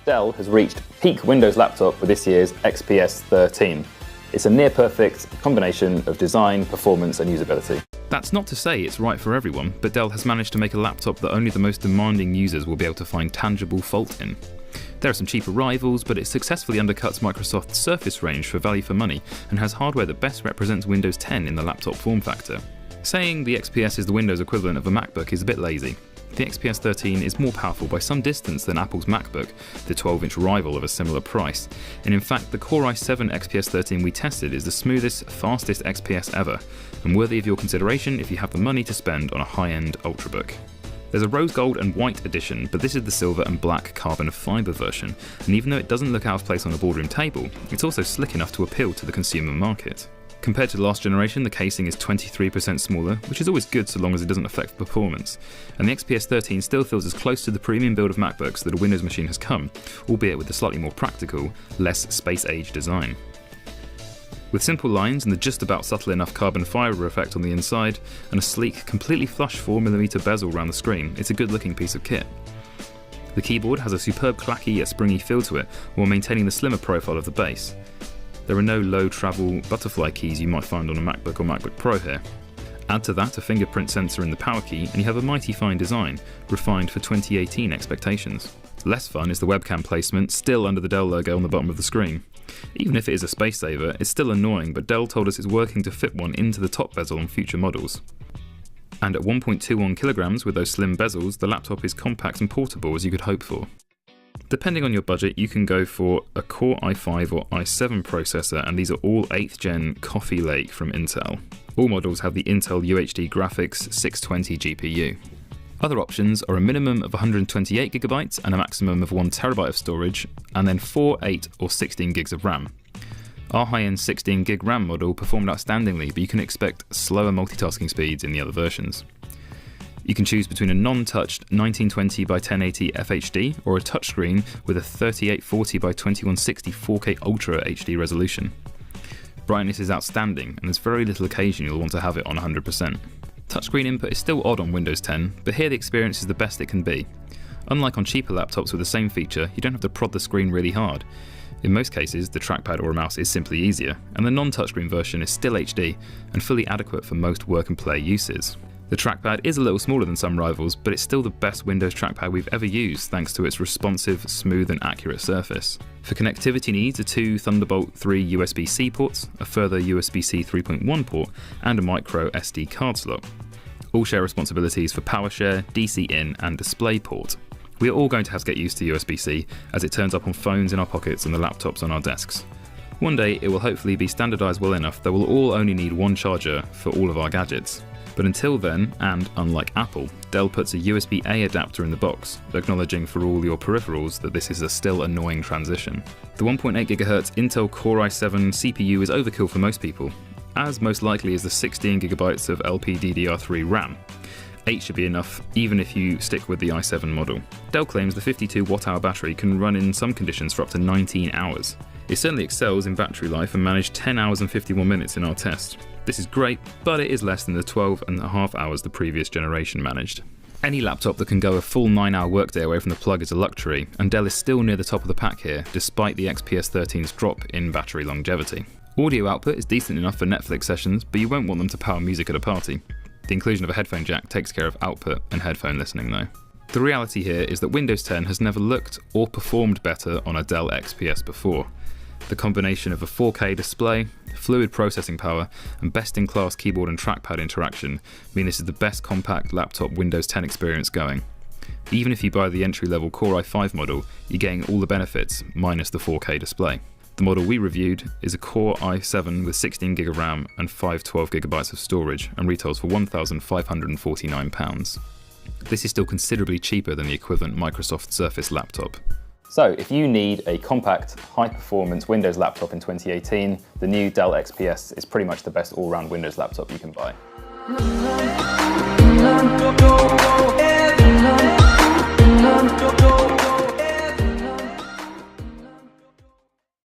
Dell has reached peak Windows laptop with this year's XPS 13. It's a near-perfect combination of design, performance and usability. That's not to say it's right for everyone, but Dell has managed to make a laptop that only the most demanding users will be able to find tangible fault in. There are some cheaper rivals, but it successfully undercuts Microsoft's Surface range for value for money and has hardware that best represents Windows 10 in the laptop form factor. Saying the XPS is the Windows equivalent of a MacBook is a bit lazy. The XPS 13 is more powerful by some distance than Apple's MacBook, the 12-inch rival of a similar price, and in fact the Core i7 XPS 13 we tested is the smoothest, fastest XPS ever, and worthy of your consideration if you have the money to spend on a high-end Ultrabook. There's a rose gold and white edition, but this is the silver and black carbon fibre version, and even though it doesn't look out of place on a boardroom table, it's also slick enough to appeal to the consumer market. Compared to the last generation, the casing is 23% smaller, which is always good so long as it doesn't affect performance, and the XPS 13 still feels as close to the premium build of MacBooks that a Windows machine has come, albeit with a slightly more practical, less space-age design. With simple lines and the just about subtle enough carbon fibre effect on the inside, and a sleek, completely flush 4mm bezel around the screen, it's a good looking piece of kit. The keyboard has a superb clacky yet springy feel to it, while maintaining the slimmer profile of the base. There are no low travel butterfly keys you might find on a MacBook or MacBook Pro here. Add to that a fingerprint sensor in the power key and you have a mighty fine design, refined for 2018 expectations. Less fun is the webcam placement, still under the Dell logo on the bottom of the screen. Even if it is a space saver, it's still annoying, but Dell told us it's working to fit one into the top bezel on future models. And at 1.21 kilograms with those slim bezels, the laptop is compact and portable as you could hope for. Depending on your budget, you can go for a Core i5 or i7 processor, and these are all 8th gen Coffee Lake from Intel. All models have the Intel UHD Graphics 620 GPU. Other options are a minimum of 128GB and a maximum of 1TB of storage, and then 4, 8 or 16GB of RAM. Our high-end 16GB RAM model performed outstandingly, but you can expect slower multitasking speeds in the other versions. You can choose between a non-touched 1920 by 1080 FHD or a touchscreen with a 3840 by 2160 4K Ultra HD resolution. Brightness is outstanding, and there's very little occasion you'll want to have it on 100%. Touchscreen input is still odd on Windows 10, but here the experience is the best it can be. Unlike on cheaper laptops with the same feature, you don't have to prod the screen really hard. In most cases, the trackpad or a mouse is simply easier, and the non-touchscreen version is still HD and fully adequate for most work and play uses. The trackpad is a little smaller than some rivals, but it's still the best Windows trackpad we've ever used thanks to its responsive, smooth and accurate surface. For connectivity needs are 2 Thunderbolt 3 USB-C ports, a further USB-C 3.1 port and a micro SD card slot. All share responsibilities for power share, DC in and DisplayPort. We are all going to have to get used to USB-C as it turns up on phones in our pockets and the laptops on our desks. One day it will hopefully be standardised well enough that we'll all only need one charger for all of our gadgets. But until then, and unlike Apple, Dell puts a USB-A adapter in the box, acknowledging for all your peripherals that this is a still annoying transition. The 1.8GHz Intel Core i7 CPU is overkill for most people, as most likely is the 16GB of LPDDR3 RAM. 8 should be enough even if you stick with the i7 model. Dell claims the 52 Wh battery can run in some conditions for up to 19 hours. It certainly excels in battery life and managed 10 hours and 51 minutes in our test. This is great, but it is less than the 12.5 hours the previous generation managed. Any laptop that can go a full 9-hour workday away from the plug is a luxury, and Dell is still near the top of the pack here, despite the XPS 13's drop in battery longevity. Audio output is decent enough for Netflix sessions, but you won't want them to power music at a party. The inclusion of a headphone jack takes care of output and headphone listening though. The reality here is that Windows 10 has never looked or performed better on a Dell XPS before. The combination of a 4K display, fluid processing power, and best-in-class keyboard and trackpad interaction mean this is the best compact laptop Windows 10 experience going. Even if you buy the entry-level Core i5 model, you're getting all the benefits, minus the 4K display. The model we reviewed is a Core i7 with 16GB of RAM and 512GB of storage, and retails for £1,549. This is still considerably cheaper than the equivalent Microsoft Surface laptop. So if you need a compact, high-performance Windows laptop in 2018, the new Dell XPS is pretty much the best all-round Windows laptop you can buy. Go, go, go, go, go, go, go, go, go, go, go.